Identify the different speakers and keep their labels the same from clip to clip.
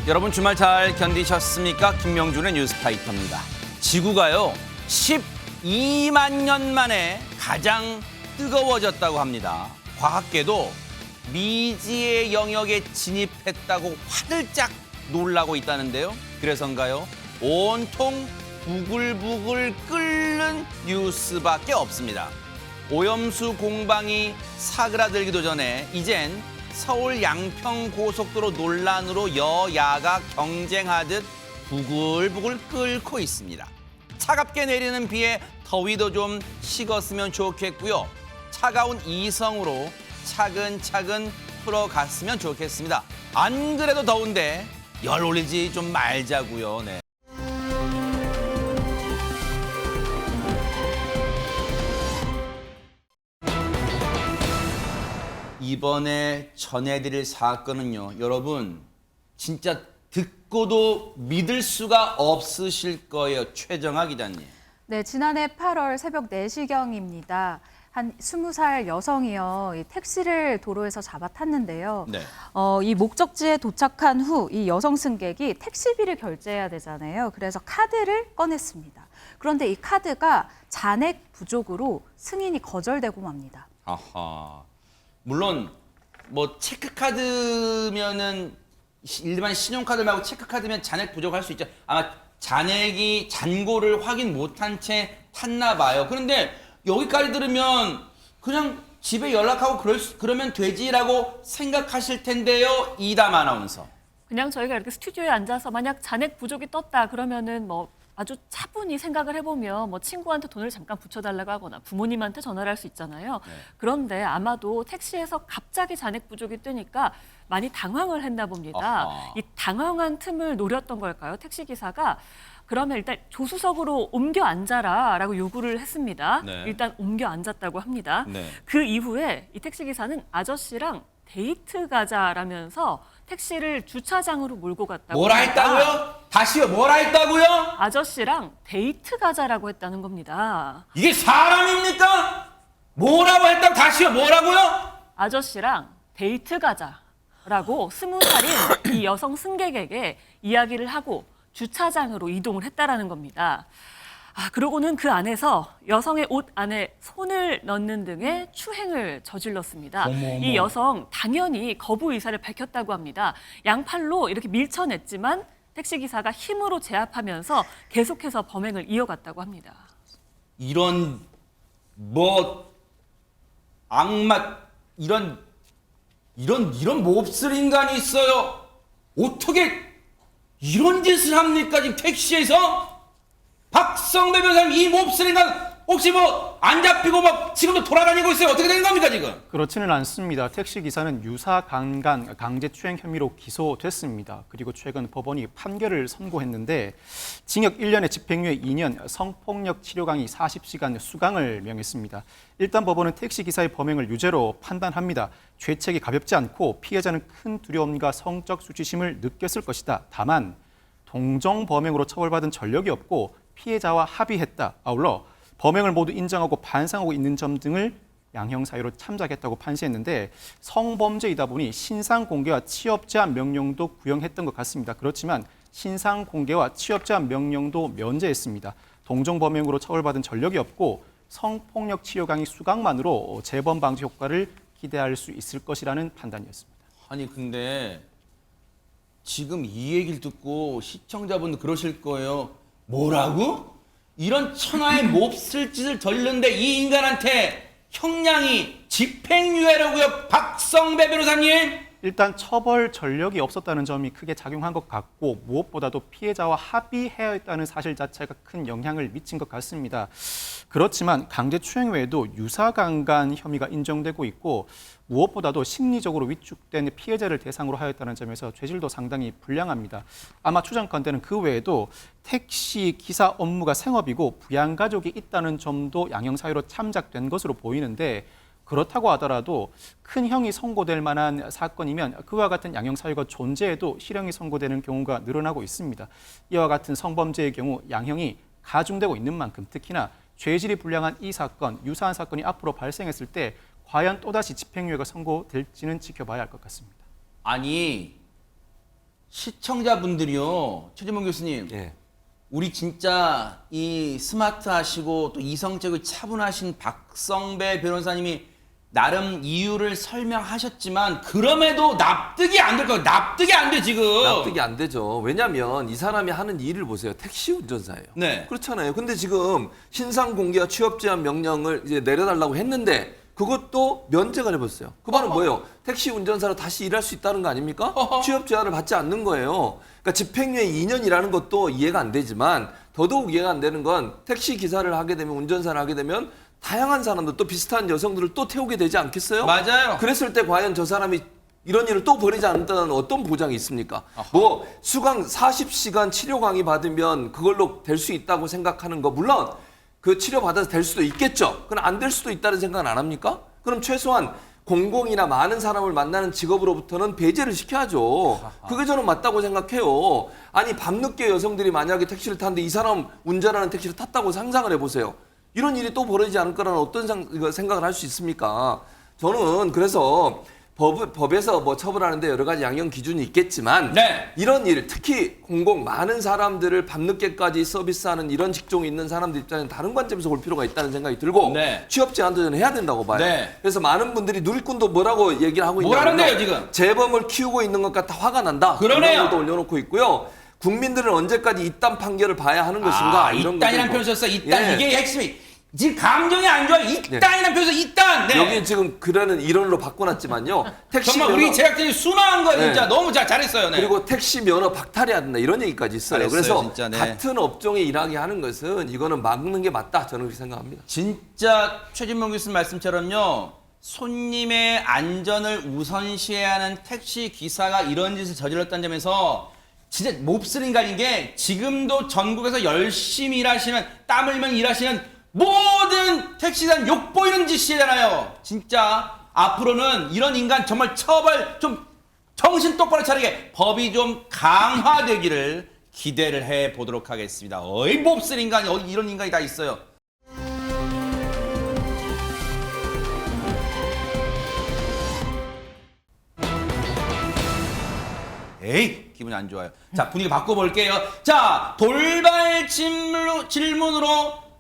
Speaker 1: 여러분 주말 잘 견디셨습니까? 김명준의 뉴스파이터입니다. 지구가요 12만 년 만에 가장 뜨거워졌다고 합니다. 과학계도 미지의 영역에 진입했다고 화들짝 놀라고 있다는데요. 그래서인가요? 온통 부글부글 끓는 뉴스밖에 없습니다. 오염수 공방이 사그라들기도 전에 이젠 서울 양평 고속도로 논란으로 여야가 경쟁하듯 부글부글 끓고 있습니다. 차갑게 내리는 비에 더위도 좀 식었으면 좋겠고요. 차가운 이성으로 차근차근 풀어갔으면 좋겠습니다. 안 그래도 더운데 열 올리지 좀 말자고요. 네. 이번에 전해드릴 사건은요. 여러분 진짜 듣고도 믿을 수가 없으실 거예요. 최정아 기자님.
Speaker 2: 네, 지난해 8월 새벽 4시경입니다. 한 20살 여성이요. 이 택시를 도로에서 잡아 탔는데요.
Speaker 1: 네.
Speaker 2: 이 목적지에 도착한 후 이 여성 승객이 택시비를 결제해야 되잖아요. 그래서 카드를 꺼냈습니다. 그런데 이 카드가 잔액 부족으로 승인이 거절되고 맙니다.
Speaker 1: 아하. 물론 뭐 체크카드면은 일반 신용카드 말고 체크카드면 잔액 부족할 수 있죠. 아마 잔액이 잔고를 확인 못한 채 탔나 봐요. 그런데 여기까지 들으면 그냥 집에 연락하고 그러면 되지라고 생각하실 텐데요. 이담 아나운서.
Speaker 3: 그냥 저희가 이렇게 스튜디오에 앉아서 만약 잔액 부족이 떴다 그러면은 뭐 아주 차분히 생각을 해보면 뭐 친구한테 돈을 잠깐 붙여달라고 하거나 부모님한테 전화를 할 수 있잖아요.
Speaker 1: 네.
Speaker 3: 그런데 아마도 택시에서 갑자기 잔액 부족이 뜨니까 많이 당황을 했나 봅니다.
Speaker 1: 아하.
Speaker 3: 이 당황한 틈을 노렸던 걸까요? 택시기사가 그러면 일단 조수석으로 옮겨 앉아라라고 요구를 했습니다.
Speaker 1: 네.
Speaker 3: 일단 옮겨 앉았다고 합니다.
Speaker 1: 네.
Speaker 3: 그 이후에 이 택시기사는 아저씨랑 데이트 가자라면서 택시를 주차장으로 몰고 갔다고
Speaker 1: 뭐라
Speaker 3: 합니다.
Speaker 1: 했다고요? 다시요. 뭐라 했다고요?
Speaker 3: 아저씨랑 데이트 가자라고 했다는 겁니다.
Speaker 1: 이게 사람입니까? 뭐라고 했다고 다시요. 뭐라고요?
Speaker 3: 아저씨랑 데이트 가자라고 20살인 이 여성 승객에게 이야기를 하고 주차장으로 이동을 했다라는 겁니다. 그러고는 그 안에서 여성의 옷 안에 손을 넣는 등의 추행을 저질렀습니다.
Speaker 1: 어머.
Speaker 3: 이 여성 당연히 거부 의사를 밝혔다고 합니다. 양팔로 이렇게 밀쳐냈지만 택시기사가 힘으로 제압하면서 계속해서 범행을 이어갔다고 합니다.
Speaker 1: 이런 뭐 악마 이런 몹쓸 인간이 있어요. 어떻게 이런 짓을 합니까? 지금 택시에서 박성배 변호사님 이 몹쓸 인간 혹시 뭐 안 잡히고 막 지금도 돌아다니고 있어요. 어떻게 되는 겁니까 지금?
Speaker 4: 그렇지는 않습니다. 택시기사는 유사 강간 강제추행 혐의로 기소됐습니다. 그리고 최근 법원이 판결을 선고했는데 징역 1년에 집행유예 2년, 성폭력 치료 강의 40시간 수강을 명했습니다. 일단 법원은 택시기사의 범행을 유죄로 판단합니다. 죄책이 가볍지 않고 피해자는 큰 두려움과 성적 수치심을 느꼈을 것이다. 다만 동정 범행으로 처벌받은 전력이 없고 피해자와 합의했다. 아울러 범행을 모두 인정하고 반성하고 있는 점 등을 양형 사유로 참작했다고 판시했는데 성범죄이다 보니 신상 공개와 취업 제한 명령도 구형했던 것 같습니다. 그렇지만 신상 공개와 취업 제한 명령도 면제했습니다. 동정 범행으로 처벌받은 전력이 없고 성폭력 치료 강의 수강만으로 재범 방지 효과를 기대할 수 있을 것이라는 판단이었습니다.
Speaker 1: 아니 근데 지금 이 얘기를 듣고 시청자분들 그러실 거예요. 뭐라고? 이런 천하의 몹쓸 짓을 저질렀는데 이 인간한테 형량이 집행유예라고요? 박성배 변호사님?
Speaker 4: 일단 처벌 전력이 없었다는 점이 크게 작용한 것 같고 무엇보다도 피해자와 합의해야 했다는 사실 자체가 큰 영향을 미친 것 같습니다. 그렇지만 강제추행 외에도 유사강간 혐의가 인정되고 있고 무엇보다도 심리적으로 위축된 피해자를 대상으로 하였다는 점에서 죄질도 상당히 불량합니다. 아마 추정컨대는 그 외에도 택시 기사 업무가 생업이고 부양가족이 있다는 점도 양형사유로 참작된 것으로 보이는데 그렇다고 하더라도 큰 형이 선고될 만한 사건이면 그와 같은 양형사유가 존재해도 실형이 선고되는 경우가 늘어나고 있습니다. 이와 같은 성범죄의 경우 양형이 가중되고 있는 만큼 특히나 죄질이 불량한 이 사건, 유사한 사건이 앞으로 발생했을 때 과연 또다시 집행유예가 선고될지는 지켜봐야 할 것 같습니다.
Speaker 1: 아니 시청자분들이요. 최진봉 교수님.
Speaker 5: 예.
Speaker 1: 우리 진짜 이 스마트하시고 또 이성적이고 차분하신 박성배 변호사님이 나름 이유를 설명하셨지만 그럼에도 납득이 안 될 거예요. 납득이 안 돼 지금.
Speaker 5: 납득이 안 되죠. 왜냐하면 이 사람이 하는 일을 보세요. 택시 운전사예요.
Speaker 1: 네.
Speaker 5: 그렇잖아요. 근데 지금 신상 공개와 취업 제한 명령을 이제 내려달라고 했는데 그것도 면제가 돼버렸어요. 그 말은 뭐예요? 택시 운전사로 다시 일할 수 있다는 거 아닙니까? 취업 제한을 받지 않는 거예요. 그러니까 집행유예 2년이라는 것도 이해가 안 되지만 더더욱 이해가 안 되는 건 택시 기사를 하게 되면 운전사를 하게 되면 다양한 사람들 또 비슷한 여성들을 또 태우게 되지 않겠어요?
Speaker 1: 맞아요.
Speaker 5: 그랬을 때 과연 저 사람이 이런 일을 또 벌이지 않는다는 어떤 보장이 있습니까? 뭐 수강 40시간 치료 강의 받으면 그걸로 될 수 있다고 생각하는 거 물론 그 치료 받아서 될 수도 있겠죠. 그럼 안 될 수도 있다는 생각은 안 합니까? 그럼 최소한 공공이나 많은 사람을 만나는 직업으로부터는 배제를 시켜야죠. 그게 저는 맞다고 생각해요. 아니 밤늦게 여성들이 만약에 택시를 탔는데 이 사람 운전하는 택시를 탔다고 상상을 해보세요. 이런 일이 또 벌어지지 않을 거라는 어떤 생각을 할 수 있습니까? 저는 그래서 법에서 뭐 처벌하는데 여러 가지 양형 기준이 있겠지만
Speaker 1: 네.
Speaker 5: 이런 일, 특히 공공 많은 사람들을 밤늦게까지 서비스하는 이런 직종이 있는 사람들 입장에는 다른 관점에서 볼 필요가 있다는 생각이 들고
Speaker 1: 네.
Speaker 5: 취업 제한도 저는 해야 된다고 봐요.
Speaker 1: 네.
Speaker 5: 그래서 많은 분들이 누리꾼도 뭐라고 얘기를 하고
Speaker 1: 뭐라는데요,
Speaker 5: 있냐면요.
Speaker 1: 지금?
Speaker 5: 재범을 키우고 있는 것 같아 화가 난다.
Speaker 1: 그러네요.
Speaker 5: 이런 것도 올려놓고 있고요. 국민들은 언제까지 이딴 판결을 봐야 하는 것인가. 이런
Speaker 1: 이딴이란
Speaker 5: 것들
Speaker 1: 표현 썼어. 이딴
Speaker 5: 예.
Speaker 1: 이게 핵심이. 지금 감정이 안 좋아요. 이딴이란 표현 써. 이딴. 네.
Speaker 5: 여기 지금 그라는 일원으로 바꿔놨지만요. 택시
Speaker 1: 정말
Speaker 5: 면허,
Speaker 1: 우리 제작진이 순화한 거예요. 진짜
Speaker 5: 네.
Speaker 1: 너무 잘했어요. 네.
Speaker 5: 그리고 택시 면허 박탈해야 된다 이런 얘기까지 있어요.
Speaker 1: 잘했어요,
Speaker 5: 그래서
Speaker 1: 진짜, 네.
Speaker 5: 같은 업종에 일하게 하는 것은 이거는 막는 게 맞다 저는 그렇게 생각합니다.
Speaker 1: 진짜 최진봉 교수님 말씀처럼요. 손님의 안전을 우선시해야 하는 택시 기사가 이런 짓을 저질렀다는 점에서 진짜 몹쓸 인간인 게 지금도 전국에서 열심히 일하시는 땀 흘리면 일하시는 모든 택시단 욕보이는 짓이잖아요. 진짜 앞으로는 이런 인간 정말 처벌 좀 정신 똑바로 차리게 법이 좀 강화되기를 기대를 해보도록 하겠습니다. 어이 몹쓸 인간이 어디 이런 인간이 다 있어요. 에이 기분이 안 좋아요. 자 분위기 바꿔볼게요. 자 돌발 질문으로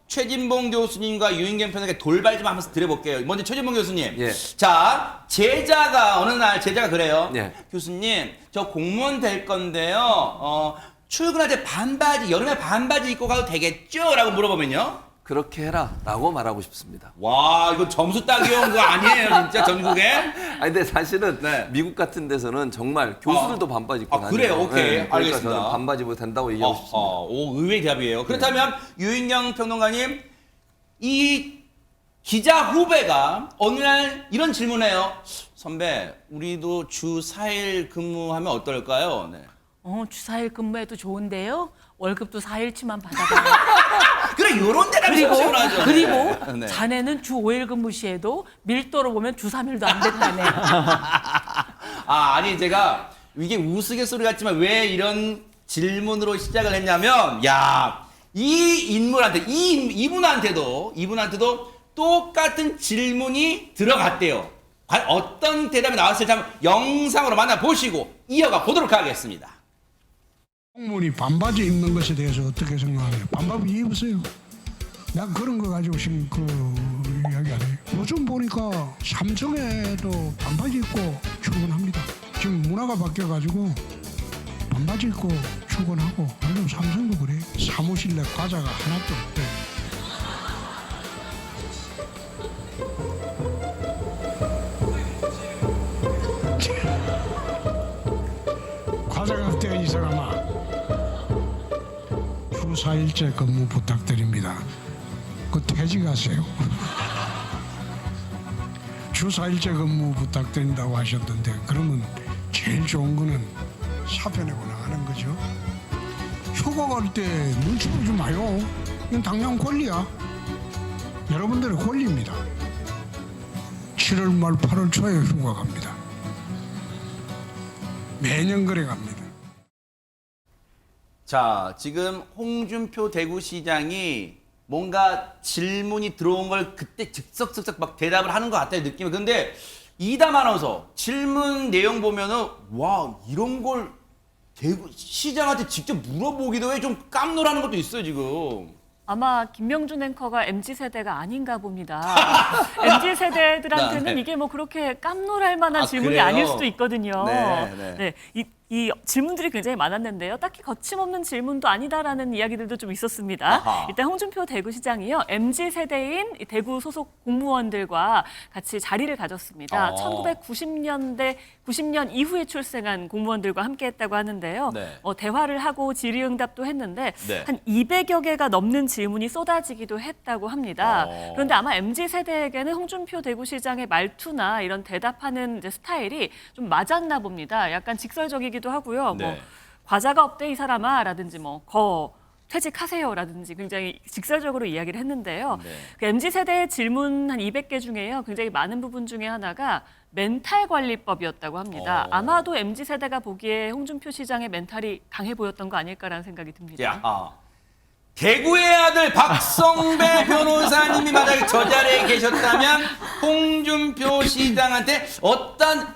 Speaker 1: 최진봉 교수님과 유인경 편에게 돌발 좀 한번 드려볼게요. 먼저 최진봉 교수님.
Speaker 5: 예.
Speaker 1: 자 제자가 어느 날 제자가 그래요.
Speaker 5: 예.
Speaker 1: 교수님 저 공무원 될 건데요. 출근할 때 반바지 여름에 반바지 입고 가도 되겠죠? 라고 물어보면요.
Speaker 5: 그렇게 해라 라고 말하고 싶습니다.
Speaker 1: 와 이거 점수 따기 온 거 아니에요 진짜 전국에?
Speaker 5: 아니 근데 사실은
Speaker 1: 네.
Speaker 5: 미국 같은 데서는 정말 교수들도 반바지 입고 다녀요.
Speaker 1: 그래요? 오케이.
Speaker 5: 그러니까
Speaker 1: 알겠습니다.
Speaker 5: 저는 반바지 입어도 된다고 얘기하고 싶습니다.
Speaker 1: 오, 의외의 대답이에요. 그렇다면 유인경 평론가님, 이 기자 후배가 어느 날 이런 질문해요. 선배, 우리도 주 4일 근무하면 어떨까요? 네.
Speaker 3: 주 4일 근무해도 좋은데요. 월급도 4일치만 받아가요.
Speaker 1: 그래, 요런 대답이 시원하죠.
Speaker 3: 그리고
Speaker 1: 네.
Speaker 3: 자네는 주 5일 근무 시에도 밀도로 보면 주 3일도 안 된다네요.
Speaker 1: 아니 제가 이게 우스갯소리 같지만 왜 이런 질문으로 시작을 했냐면 야, 이 인물한테 이분한테도 똑같은 질문이 들어갔대요. 과연 어떤 대답이 나왔을지 한번 영상으로 만나보시고 이어가 보도록 하겠습니다.
Speaker 6: 공무원이 반바지 입는 것에 대해서 어떻게 생각하세요? 반바지 입으세요. 난 그런 거 가지고 지금 이야기 안 해요. 요즘 보니까 삼성에도 반바지 입고 출근합니다. 지금 문화가 바뀌어가지고 반바지 입고 출근하고 요즘 삼성도 그래요. 사무실 내 과자가 하나도 없대. 과자가 없대 이 사람아. 주 4일째 근무 부탁드립니다. 그 퇴직하세요. 주 4일째 근무 부탁드린다고 하셨던데 그러면 제일 좋은 거는 사표 내고 나가는 거죠. 휴가 갈 때 눈치 보지 마요. 이건 당연 권리야. 여러분들의 권리입니다. 7월 말 8월 초에 휴가 갑니다. 매년 그래 갑니다.
Speaker 1: 자, 지금 홍준표 대구시장이 뭔가 질문이 들어온 걸 그때 즉석즉석 막 대답을 하는 것 같아요, 느낌이. 근데 이담 아나운서 질문 내용 보면은 와, 이런 걸 대구 시장한테 직접 물어보기도 해 좀 깜놀하는 것도 있어요 지금.
Speaker 3: 아마 김명준 앵커가 MZ세대가 아닌가 봅니다. MZ세대들한테는
Speaker 1: 네.
Speaker 3: 이게 뭐 그렇게 깜놀할 만한
Speaker 1: 아,
Speaker 3: 질문이
Speaker 1: 그래요?
Speaker 3: 아닐 수도 있거든요.
Speaker 1: 네.
Speaker 3: 이 질문들이 굉장히 많았는데요. 딱히 거침없는 질문도 아니다라는 이야기들도 좀 있었습니다.
Speaker 1: 아하.
Speaker 3: 일단 홍준표 대구시장이요. MZ세대인 이 대구 소속 공무원들과 같이 자리를 가졌습니다. 90년 이후에 출생한 공무원들과 함께했다고 하는데요.
Speaker 1: 네.
Speaker 3: 대화를 하고 질의응답도 했는데
Speaker 1: 네.
Speaker 3: 한 200여 개가 넘는 질문이 쏟아지기도 했다고 합니다. 그런데 아마 MZ세대에게는 홍준표 대구시장의 말투나 이런 대답하는 이제 스타일이 좀 맞았나 봅니다. 약간 직설적이기도 하고요. 뭐
Speaker 1: 네.
Speaker 3: 과자가 없대 이 사람아라든지 퇴직하세요라든지 굉장히 직설적으로 이야기를 했는데요.
Speaker 1: 네.
Speaker 3: 그 MZ세대의 질문 한 200개 중에요. 굉장히 많은 부분 중에 하나가 멘탈 관리법이었다고 합니다. 아마도 MZ세대가 보기에 홍준표 시장의 멘탈이 강해 보였던 거 아닐까라는 생각이 듭니다.
Speaker 1: 야, 대구의 아들 박성배 변호사님이 만약에 저 자리에 계셨다면 홍준표 시장한테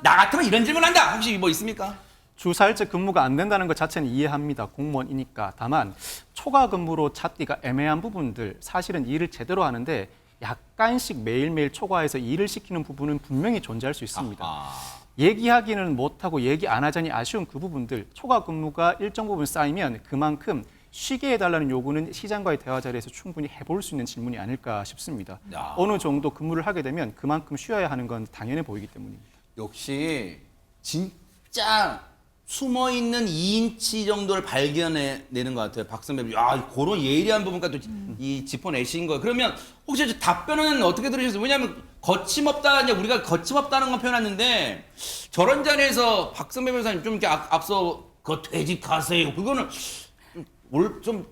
Speaker 1: 나 같으면 이런 질문한다. 혹시 뭐 있습니까?
Speaker 4: 주사일제 근무가 안 된다는 것 자체는 이해합니다. 공무원이니까. 다만 초과 근무로 찾기가 애매한 부분들, 사실은 일을 제대로 하는데 약간씩 매일매일 초과해서 일을 시키는 부분은 분명히 존재할 수 있습니다. 얘기하기는 못하고 얘기 안 하자니 아쉬운 그 부분들, 초과 근무가 일정 부분 쌓이면 그만큼 쉬게 해달라는 요구는 시장과의 대화 자리에서 충분히 해볼 수 있는 질문이 아닐까 싶습니다.
Speaker 1: 야.
Speaker 4: 어느 정도 근무를 하게 되면 그만큼 쉬어야 하는 건 당연해 보이기 때문입니다.
Speaker 1: 역시 진짜 숨어있는 2인치 정도를 발견해내는 것 같아요. 박선배. 야, 그런 예리한 부분까지 이 짚어내신 거예요. 그러면 혹시 저 답변은 어떻게 들으셨어요? 왜냐하면 거침없다, 이제 우리가 거침없다는 건 표현했는데 저런 자리에서 박선배 변호사님 좀 이렇게 앞서 그거 퇴직하세요. 그거는 좀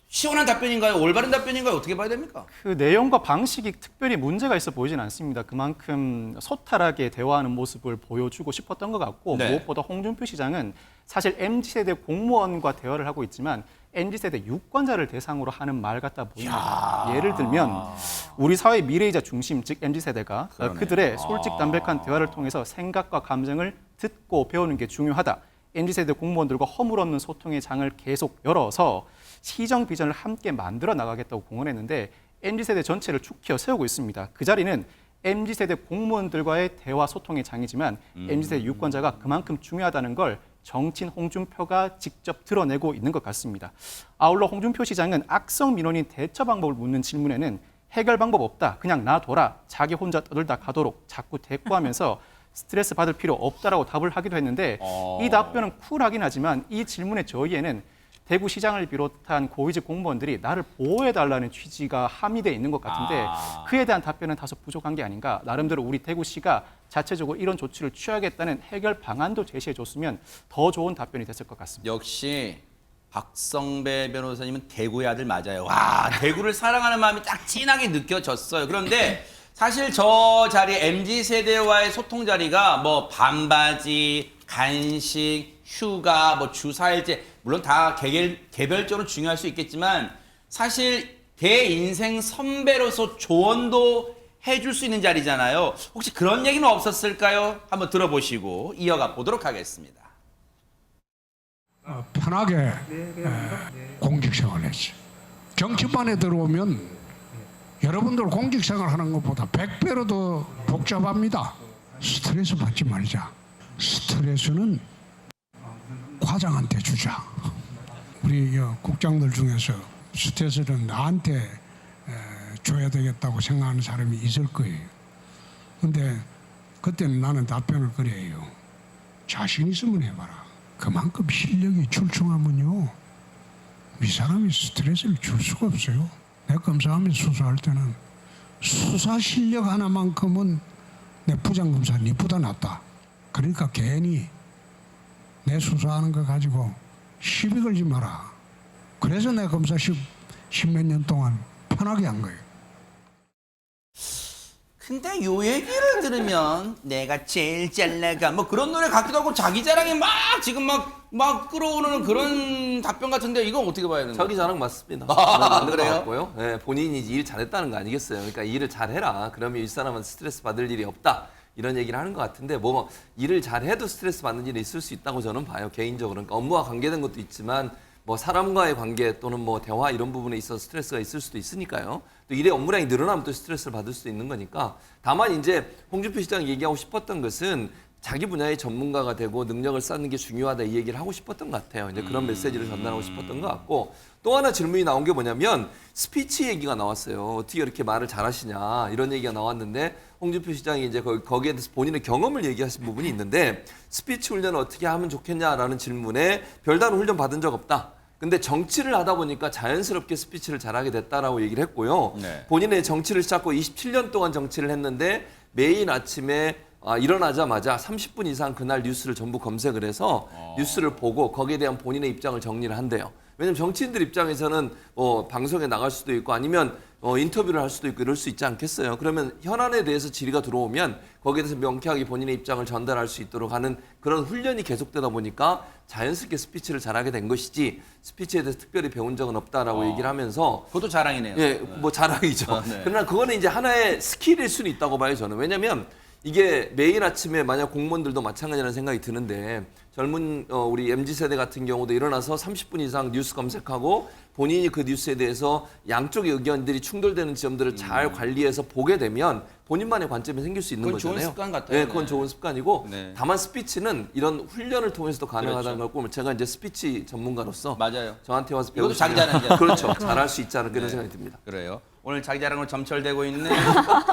Speaker 1: 시원한 답변인가요? 올바른 답변인가요? 어떻게 봐야 됩니까?
Speaker 4: 그 내용과 방식이 특별히 문제가 있어 보이진 않습니다. 그만큼 소탈하게 대화하는 모습을 보여주고 싶었던 것 같고
Speaker 1: 네.
Speaker 4: 무엇보다 홍준표 시장은 사실 MZ세대 공무원과 대화를 하고 있지만 MZ세대 유권자를 대상으로 하는 말 같다 보입니다. 예를 들면 우리 사회의 미래이자 중심, 즉 MZ세대가
Speaker 1: 그러네.
Speaker 4: 그들의 솔직 담백한 대화를 통해서 생각과 감정을 듣고 배우는 게 중요하다. MZ세대 공무원들과 허물없는 소통의 장을 계속 열어서 시정 비전을 함께 만들어 나가겠다고 공언했는데 MZ세대 전체를 축혀 세우고 있습니다. 그 자리는 MZ세대 공무원들과의 대화 소통의 장이지만 MZ세대 유권자가 그만큼 중요하다는 걸 정치인 홍준표가 직접 드러내고 있는 것 같습니다. 아울러 홍준표 시장은 악성 민원인 대처 방법을 묻는 질문에는 해결 방법 없다, 그냥 놔둬라, 자기 혼자 떠들다 가도록 자꾸 대꾸하면서 스트레스 받을 필요 없다라고 답을 하기도 했는데 이 답변은 쿨하긴 하지만 이 질문의 저의에는 대구시장을 비롯한 고위직 공무원들이 나를 보호해달라는 취지가 함의되어 있는 것 같은데 그에 대한 답변은 다소 부족한 게 아닌가. 나름대로 우리 대구시가 자체적으로 이런 조치를 취하겠다는 해결 방안도 제시해줬으면 더 좋은 답변이 됐을 것 같습니다.
Speaker 1: 역시 박성배 변호사님은 대구의 아들 맞아요. 와, 대구를 사랑하는 마음이 딱 진하게 느껴졌어요. 그런데 사실 저 자리 MZ세대와의 소통 자리가 뭐 반바지, 간식, 휴가, 뭐 주사일제 물론 다 개별적으로 중요할 수 있겠지만 사실 대인생 선배로서 조언도 해줄 수 있는 자리잖아요. 혹시 그런 얘기는 없었을까요? 한번 들어보시고 이어가 보도록 하겠습니다.
Speaker 6: 편하게 공직생활을 했어요. 정치판에 들어오면 여러분들 공직생활 하는 것보다 100배로 더 복잡합니다. 스트레스 받지 말자. 스트레스는 과장한테 주자. 우리 국장들 중에서 스트레스를 나한테 줘야 되겠다고 생각하는 사람이 있을 거예요. 근데 그때는 나는 답변을 그래요. 자신 있으면 해봐라. 그만큼 실력이 출중하면요. 이 사람이 스트레스를 줄 수가 없어요. 내 검사하면 수사할 때는 수사 실력 하나만큼은 내 부장검사 니보다 낫다. 그러니까 괜히 내 수사하는 거 가지고 시비 걸지 마라. 그래서 내 검사 십몇 년 동안 편하게 한 거예요.
Speaker 1: 근데 요 얘기를 들으면 내가 제일 잘 나가 뭐 그런 노래 같기도 하고 자기 자랑이 막 지금 막 끌어오르는 그런 답변 같은데 이건 어떻게 봐야 되는 거예요?
Speaker 5: 자기 자랑 맞습니다.
Speaker 1: 그래요?
Speaker 5: 네, 본인이 일 잘했다는 거 아니겠어요. 그러니까 일을 잘해라. 그러면 이 사람은 스트레스 받을 일이 없다. 이런 얘기를 하는 것 같은데 뭐 일을 잘해도 스트레스 받는 일이 있을 수 있다고 저는 봐요. 개인적으로. 그러니까 업무와 관계된 것도 있지만 뭐 사람과의 관계 또는 뭐 대화 이런 부분에 있어서 스트레스가 있을 수도 있으니까요. 또 일의 업무량이 늘어나면 또 스트레스를 받을 수도 있는 거니까. 다만 이제 홍준표 시장이 얘기하고 싶었던 것은 자기 분야의 전문가가 되고 능력을 쌓는 게 중요하다 이 얘기를 하고 싶었던 것 같아요. 이제 그런 메시지를 전달하고 싶었던 것 같고 또 하나 질문이 나온 게 뭐냐면 스피치 얘기가 나왔어요. 어떻게 이렇게 말을 잘하시냐 이런 얘기가 나왔는데 홍준표 시장이 이제 거기에 대해서 본인의 경험을 얘기하신 부분이 있는데 스피치 훈련을 어떻게 하면 좋겠냐라는 질문에 별다른 훈련 받은 적 없다. 근데 정치를 하다 보니까 자연스럽게 스피치를 잘하게 됐다라고 얘기를 했고요.
Speaker 1: 네.
Speaker 5: 본인의 정치를 시작하고 27년 동안 정치를 했는데 매일 아침에 일어나자마자 30분 이상 그날 뉴스를 전부 검색을 해서 뉴스를 보고 거기에 대한 본인의 입장을 정리를 한대요. 왜냐면 정치인들 입장에서는 방송에 나갈 수도 있고 아니면 인터뷰를 할 수도 있고 이럴 수 있지 않겠어요. 그러면 현안에 대해서 질의가 들어오면 거기에 대해서 명쾌하게 본인의 입장을 전달할 수 있도록 하는 그런 훈련이 계속되다 보니까 자연스럽게 스피치를 잘하게 된 것이지 스피치에 대해서 특별히 배운 적은 없다라고 얘기를 하면서
Speaker 1: 그것도 자랑이네요.
Speaker 5: 예, 뭐 자랑이죠.
Speaker 1: 네.
Speaker 5: 그러나 그거는 이제 하나의 스킬일 수는 있다고 봐요, 저는. 왜냐면 이게 매일 아침에 만약 공무원들도 마찬가지라는 생각이 드는데 젊은 우리 MZ세대 같은 경우도 일어나서 30분 이상 뉴스 검색하고 본인이 그 뉴스에 대해서 양쪽의 의견들이 충돌되는 지점들을 잘 관리해서 보게 되면 본인만의 관점이 생길 수 있는
Speaker 1: 그건
Speaker 5: 거잖아요.
Speaker 1: 좋은 습관 같아요.
Speaker 5: 네, 그건
Speaker 1: 네.
Speaker 5: 좋은 습관이고
Speaker 1: 네.
Speaker 5: 다만 스피치는 이런 훈련을 통해서도 가능하다는
Speaker 1: 그렇죠.
Speaker 5: 거고 제가 이제 스피치 전문가로서
Speaker 1: 맞아요.
Speaker 5: 저한테 와서
Speaker 1: 이것도 자기
Speaker 5: 배우시면
Speaker 1: 자랑이잖아요.
Speaker 5: 그렇죠. 잘할 수 있지 않을까 이런
Speaker 1: 네.
Speaker 5: 생각이 듭니다.
Speaker 1: 그래요. 오늘 자기 자랑으로 점철되고 있는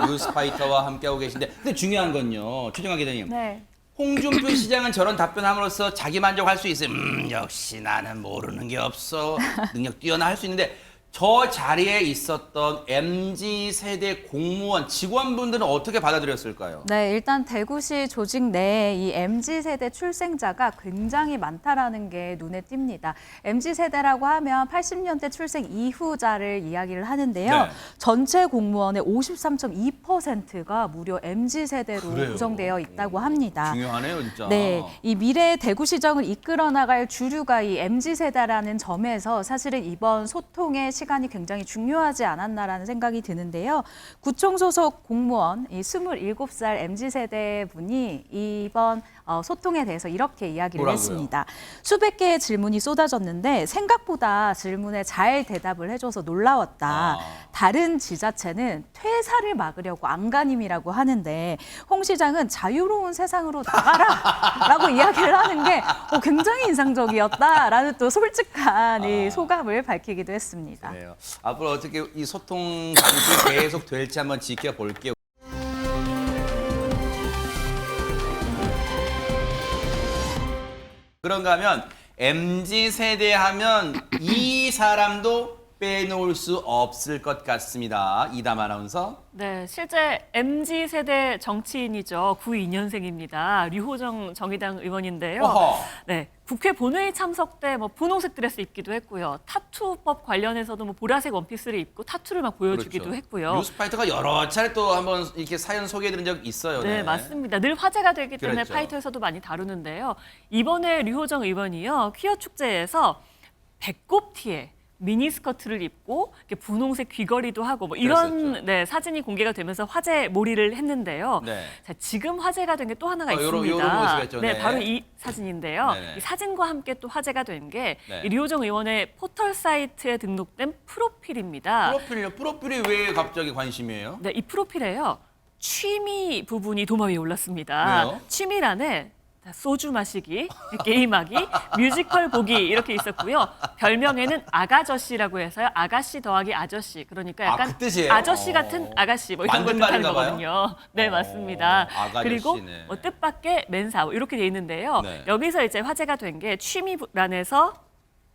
Speaker 1: 뉴스파이터와 함께하고 계신데 근데 중요한 건요. 최정화 기자님.
Speaker 2: 네.
Speaker 1: 홍준표 시장은 저런 답변함으로써 자기 만족할 수 있어요. 역시 나는 모르는 게 없어. 능력 뛰어나 할 수 있는데 저 자리에 있었던 MZ세대 공무원, 직원분들은 어떻게 받아들였을까요?
Speaker 2: 네, 일단 대구시 조직 내에 이 MZ세대 출생자가 굉장히 많다라는 게 눈에 띕니다. MZ세대라고 하면 80년대 출생 이후자를 이야기를 하는데요.
Speaker 1: 네.
Speaker 2: 전체 공무원의 53.2%가 무려 MZ세대로
Speaker 1: 그래요?
Speaker 2: 구성되어 있다고 합니다.
Speaker 1: 중요하네요, 진짜.
Speaker 2: 네, 이 미래의 대구시정을 이끌어 나갈 주류가 이 MZ세대라는 점에서 사실은 이번 소통의 시간이 굉장히 중요하지 않았나라는 생각이 드는데요. 구청 소속 공무원 이 27살 MZ세대 분이 이번 소통에 대해서 이렇게 이야기를
Speaker 1: 뭐라고요?
Speaker 2: 했습니다. 수백 개의 질문이 쏟아졌는데 생각보다 질문에 잘 대답을 해줘서 놀라웠다. 다른 지자체는 퇴사를 막으려고 안간힘이라고 하는데 홍 시장은 자유로운 세상으로 나가라라고 이야기를 하는 게 굉장히 인상적이었다라는 또 솔직한 이 소감을 밝히기도 했습니다.
Speaker 1: 그래요. 앞으로 어떻게 이 소통 방식이 계속 될지 한번 지켜볼게요. 그런가 하면 MZ세대 하면 이 사람도 빼놓을 수 없을 것 같습니다. 이담 아나운서.
Speaker 3: 네, 실제 MZ세대 정치인이죠. 92년생입니다. 류호정 정의당 의원인데요.
Speaker 1: 어허.
Speaker 3: 네, 국회 본회의 참석 때 분홍색 드레스 입기도 했고요. 타투법 관련해서도 보라색 원피스를 입고 타투를 막 보여주기도
Speaker 1: 그렇죠.
Speaker 3: 했고요.
Speaker 1: 뉴스파이터가 여러 차례 또 한번 이렇게 사연 소개해드린 적 있어요.
Speaker 3: 네, 맞습니다. 늘 화제가 되기 때문에
Speaker 1: 그랬죠.
Speaker 3: 파이터에서도 많이 다루는데요. 이번에 류호정 의원이요. 퀴어 축제에서 배꼽티에 미니스커트를 입고 이렇게 분홍색 귀걸이도 하고 이런
Speaker 1: 그랬었죠.
Speaker 3: 사진이 공개가 되면서 화제 몰이를 했는데요.
Speaker 1: 네.
Speaker 3: 자, 지금 화제가 된 게 또 하나가
Speaker 1: 요런
Speaker 3: 있습니다.
Speaker 1: 모습이었죠.
Speaker 3: 네,
Speaker 1: 네.
Speaker 3: 바로 이 사진인데요.
Speaker 1: 네네.
Speaker 3: 이 사진과 함께 또 화제가 된 게
Speaker 1: 네.
Speaker 3: 류호정 의원의 포털 사이트에 등록된 프로필입니다.
Speaker 1: 프로필이 왜 갑자기 관심이에요?
Speaker 3: 네, 이 프로필에요. 취미 부분이 도마 위에 올랐습니다.
Speaker 1: 왜요?
Speaker 3: 취미란에 소주 마시기, 게임하기, 뮤지컬 보기 이렇게 있었고요. 별명에는 아가저씨라고 해서요. 아가씨 더하기 아저씨. 그러니까 약간
Speaker 1: 그 뜻이에요?
Speaker 3: 아저씨 같은 아가씨 이런 걸
Speaker 1: 맞는
Speaker 3: 뜻하는
Speaker 1: 말인가 봐요?
Speaker 3: 거거든요. 네, 맞습니다.
Speaker 1: 아가저씨네.
Speaker 3: 그리고 뜻밖의 맨사 이렇게 돼 있는데요.
Speaker 1: 네.
Speaker 3: 여기서 이제 화제가 된 게 취미란에서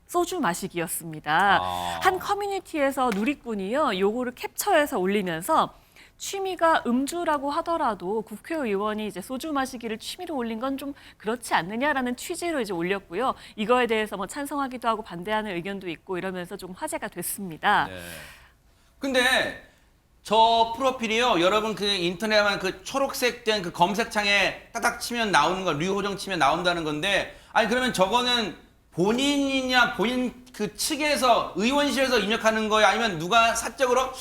Speaker 3: 소주 마시기였습니다. 한 커뮤니티에서 누리꾼이요. 요거를 캡처해서 올리면서 취미가 음주라고 하더라도 국회의원이 이제 소주 마시기를 취미로 올린 건 좀 그렇지 않느냐라는 취지로 이제 올렸고요. 이거에 대해서 찬성하기도 하고 반대하는 의견도 있고 이러면서 좀 화제가 됐습니다.
Speaker 1: 네. 근데 저 프로필이요. 여러분 그 인터넷에 하면 그 초록색 된 그 검색창에 따닥 치면 나오는 거, 류호정 치면 나온다는 건데 아니 그러면 저거는 본인이냐 본인 그 측에서 의원실에서 입력하는 거야 아니면 누가 사적으로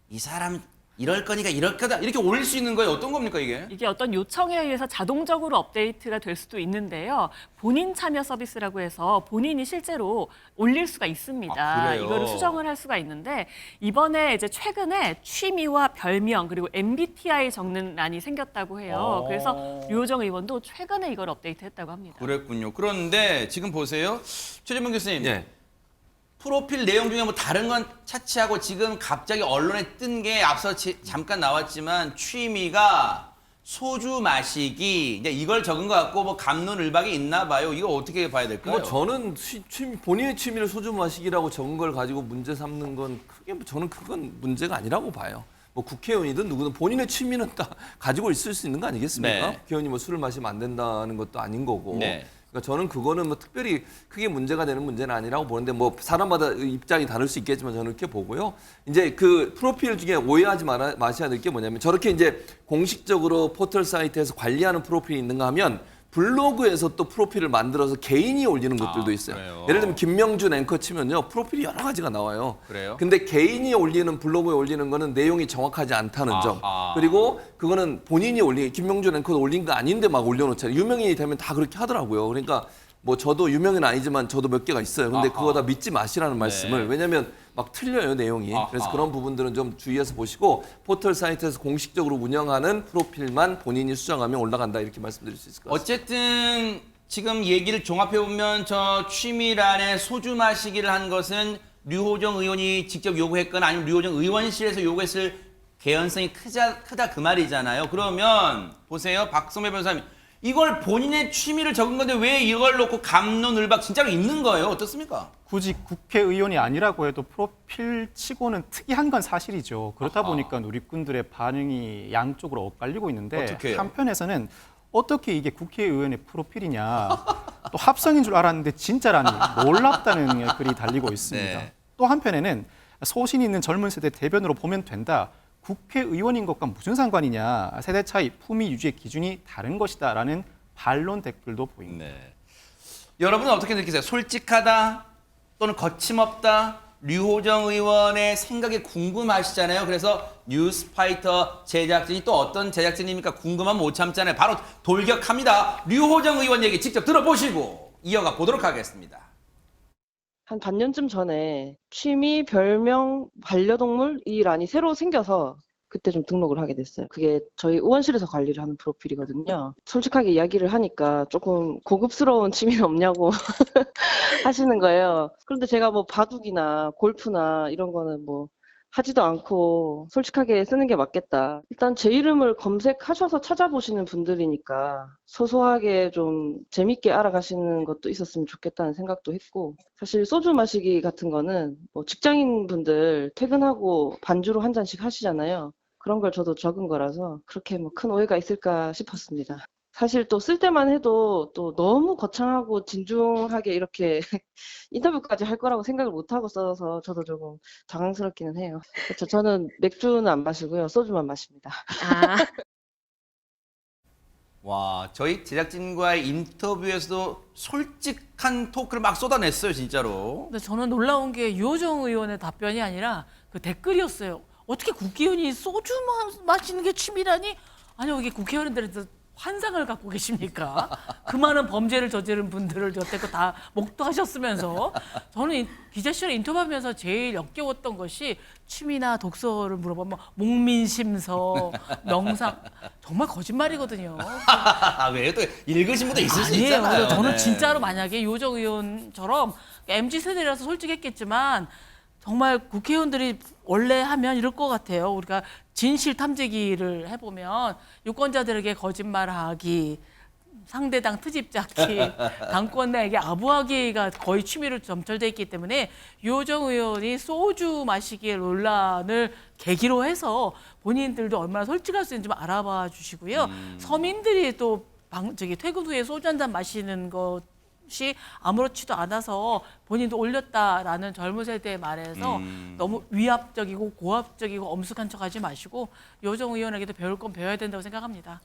Speaker 1: 이 사람 이럴 거니까 이럴 거다 이렇게 올릴 수 있는 거예요. 어떤 겁니까 이게?
Speaker 3: 이게 어떤 요청에 의해서 자동적으로 업데이트가 될 수도 있는데요. 본인 참여 서비스라고 해서 본인이 실제로 올릴 수가 있습니다.
Speaker 1: 아, 그래요?
Speaker 3: 이거를 수정을 할 수가 있는데 이번에 이제 최근에 취미와 별명 그리고 MBTI 적는 란이 생겼다고 해요. 그래서 류호정 의원도 최근에 이걸 업데이트했다고 합니다.
Speaker 1: 그랬군요. 그런데 지금 보세요. 최재문 교수님.
Speaker 5: 예.
Speaker 1: 프로필 내용 중에 뭐 다른 건 차치하고 지금 갑자기 언론에 뜬 게 앞서 잠깐 나왔지만 취미가 소주 마시기 이제 이걸 적은 것 같고 뭐 갑론을박이 있나 봐요. 이거 어떻게 봐야 될까요?
Speaker 5: 뭐 저는 본인의 취미를 소주 마시기라고 적은 걸 가지고 문제 삼는 건 크게 저는 그건 문제가 아니라고 봐요. 뭐 국회의원이든 누구든 본인의 취미는 다 가지고 있을 수 있는 거 아니겠습니까?
Speaker 1: 네.
Speaker 5: 국회의원이 뭐 술을 마시면 안 된다는 것도 아닌 거고.
Speaker 1: 네.
Speaker 5: 그러니까 저는 그거는 뭐 특별히 크게 문제가 되는 문제는 아니라고 보는데 뭐 사람마다 입장이 다를 수 있겠지만 저는 이렇게 보고요. 이제 그 프로필 중에 오해하지 마셔야 될 게 뭐냐면 저렇게 이제 공식적으로 포털 사이트에서 관리하는 프로필이 있는가 하면 블로그에서 또 프로필을 만들어서 개인이 올리는 것들도 있어요.
Speaker 1: 그래요?
Speaker 5: 예를 들면 김명준 앵커 치면요. 프로필이 여러 가지가 나와요.
Speaker 1: 그래요?
Speaker 5: 근데 개인이 올리는 블로그에 올리는 거는 내용이 정확하지 않다는 점.
Speaker 1: 아하.
Speaker 5: 그리고 그거는 본인이 김명준 앵커도 올린 거 아닌데 막 올려놓잖아요. 유명인이 되면 다 그렇게 하더라고요. 그러니까 뭐 저도 유명인은 아니지만 저도 몇 개가 있어요. 근데
Speaker 1: 아하.
Speaker 5: 그거 다 믿지 마시라는 말씀을.
Speaker 1: 네.
Speaker 5: 왜냐하면 막 틀려요 내용이.
Speaker 1: 아하.
Speaker 5: 그래서 그런 부분들은 좀 주의해서 보시고 포털 사이트에서 공식적으로 운영하는 프로필만 본인이 수정하면 올라간다 이렇게 말씀드릴 수 있을 것 같습니다.
Speaker 1: 어쨌든 지금 얘기를 종합해 보면 저 취미란에 소주 마시기를 한 것은 류호정 의원이 직접 요구했거나 아니면 류호정 의원실에서 요구했을 개연성이 크다 그 말이잖아요. 그러면 보세요, 박성배 변호사님. 이걸 본인의 취미를 적은 건데 왜 이걸 놓고 갑론을박 진짜로 있는 거예요? 어떻습니까?
Speaker 4: 굳이 국회의원이 아니라고 해도 프로필 치고는 특이한 건 사실이죠. 그렇다
Speaker 1: 아하.
Speaker 4: 보니까 누리꾼들의 반응이 양쪽으로 엇갈리고 있는데
Speaker 1: 어떻게 해요?
Speaker 4: 한편에서는 어떻게 이게 국회의원의 프로필이냐 또 합성인 줄 알았는데 진짜라니 놀랍다는 글이 달리고 있습니다.
Speaker 1: 네.
Speaker 4: 또 한편에는 소신 있는 젊은 세대 대변으로 보면 된다. 국회의원인 것과 무슨 상관이냐. 세대 차이, 품위 유지의 기준이 다른 것이다라는 반론 댓글도 보입니다.
Speaker 1: 네. 여러분은 어떻게 느끼세요? 솔직하다 또는 거침없다? 류호정 의원의 생각이 궁금하시잖아요. 그래서 뉴스파이터 제작진이 또 어떤 제작진입니까? 궁금하면 못 참잖아요. 바로 돌격합니다. 류호정 의원 얘기 직접 들어보시고 이어가 보도록 하겠습니다.
Speaker 7: 한 반년쯤 전에 취미, 별명, 반려동물 이 란이 새로 생겨서 그때 좀 등록을 하게 됐어요. 그게 저희 의원실에서 관리를 하는 프로필이거든요. 솔직하게 이야기를 하니까 조금 고급스러운 취미는 없냐고 하시는 거예요. 그런데 제가 뭐 바둑이나 골프나 이런 거는 뭐 하지도 않고 솔직하게 쓰는 게 맞겠다. 일단 제 이름을 검색하셔서 찾아보시는 분들이니까 소소하게 좀 재밌게 알아가시는 것도 있었으면 좋겠다는 생각도 했고, 사실 소주 마시기 같은 거는 뭐 직장인 분들 퇴근하고 반주로 한 잔씩 하시잖아요. 그런 걸 저도 적은 거라서 그렇게 뭐 큰 오해가 있을까 싶었습니다. 사실 또 쓸 때만 해도 또 너무 거창하고 진중하게 이렇게 인터뷰까지 할 거라고 생각을 못 하고 써서 저도 조금 당황스럽기는 해요. 그렇죠. 저는 맥주는 안 마시고요. 소주만 마십니다.
Speaker 1: 와, 저희 제작진과의 인터뷰에서도 솔직한 토크를 막 쏟아냈어요, 진짜로.
Speaker 8: 근데 저는 놀라운 게 유호정 의원의 답변이 아니라 그 댓글이었어요. 어떻게 국회의원이 소주만 마시는 게 취미라니? 아니요, 이게 국회의원들한테 환상을 갖고 계십니까? 그 많은 범죄를 저지른 분들을 여태껏 다 목도하셨으면서 저는 기자실에 인터뷰하면서 제일 역겨웠던 것이 취미나 독서를 물어보면 목민심서, 명상 정말 거짓말이거든요.
Speaker 1: 아, 왜요? 또 읽으신 분도 있을 수
Speaker 8: 아니에요.
Speaker 1: 있잖아요.
Speaker 8: 저는
Speaker 1: 네.
Speaker 8: 진짜로 만약에 유호정 의원처럼 MZ 세대라서 솔직했겠지만 정말 국회의원들이 원래 하면 이럴 것 같아요. 우리가 진실 탐지기를 해보면 유권자들에게 거짓말하기, 상대당 트집 잡기, 당권자에게 아부하기가 거의 취미로 점철돼 있기 때문에 유호정 의원이 소주 마시기의 논란을 계기로 해서 본인들도 얼마나 솔직할 수 있는지 좀 알아봐 주시고요. 서민들이 또 퇴근 후에 소주 한 잔 마시는 것이 아무렇지도 않아서 본인도 올렸다라는 젊은 세대의 말에서 너무 위압적이고 고압적이고 엄숙한 척하지 마시고 유호정 의원에게도 배울 건 배워야 된다고 생각합니다.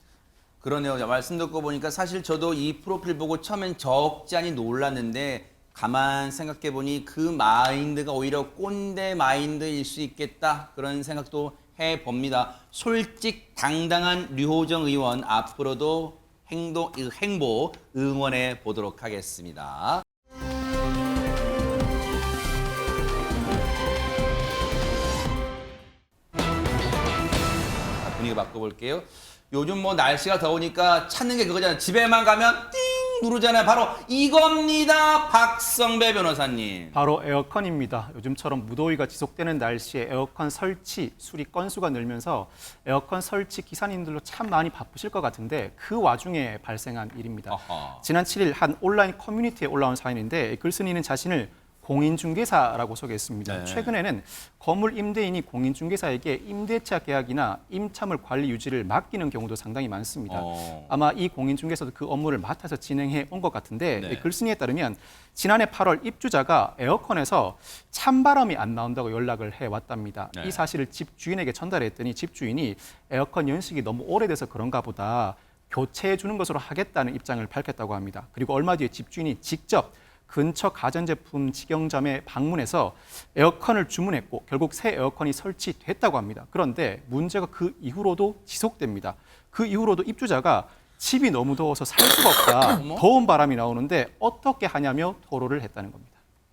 Speaker 1: 그러네요. 말씀 듣고 보니까 사실 저도 이 프로필 보고 처음엔 적지 않이 놀랐는데 가만 생각해 보니 그 마인드가 오히려 꼰대 마인드일 수 있겠다 그런 생각도 봅니다. 솔직 당당한 류호정 의원 앞으로도 행보 응원해 보도록 하겠습니다. 분위기 바꿔볼게요. 요즘 뭐 날씨가 더우니까 찾는 게 그거잖아요. 집에만 가면 띵 누르잖아요. 바로 이겁니다. 박성배 변호사님.
Speaker 4: 바로 에어컨입니다. 요즘처럼 무더위가 지속되는 날씨에 에어컨 설치, 수리 건수가 늘면서 에어컨 설치 기사님들로 참 많이 바쁘실 것 같은데 그 와중에 발생한 일입니다.
Speaker 1: 아하.
Speaker 4: 지난 7일 한 온라인 커뮤니티에 올라온 사연인데 글쓴이는 자신을 공인중개사라고 소개했습니다.
Speaker 1: 네.
Speaker 4: 최근에는 건물 임대인이 공인중개사에게 임대차 계약이나 임차물 관리 유지를 맡기는 경우도 상당히 많습니다. 아마 이 공인중개사도 그 업무를 맡아서 진행해 온 것 같은데
Speaker 1: 네.
Speaker 4: 글쓴이에 따르면 지난해 8월 입주자가 에어컨에서 찬바람이 안 나온다고 연락을 해왔답니다.
Speaker 1: 네.
Speaker 4: 이 사실을 집주인에게 전달했더니 집주인이 에어컨 연식이 너무 오래돼서 그런가 보다 교체해 주는 것으로 하겠다는 입장을 밝혔다고 합니다. 그리고 얼마 뒤에 집주인이 직접 근처 가전제품 직영점에 방문해서 에어컨을 주문했고 결국 새 에어컨이 설치됐다고 합니다. 그런데 문제가 그 이후로도 지속됩니다. 그 이후로도 입주자가 집이 너무 더워서 살 수가 없다. 더운 바람이 나오는데 어떻게 하냐며 토로를 했다는 겁니다.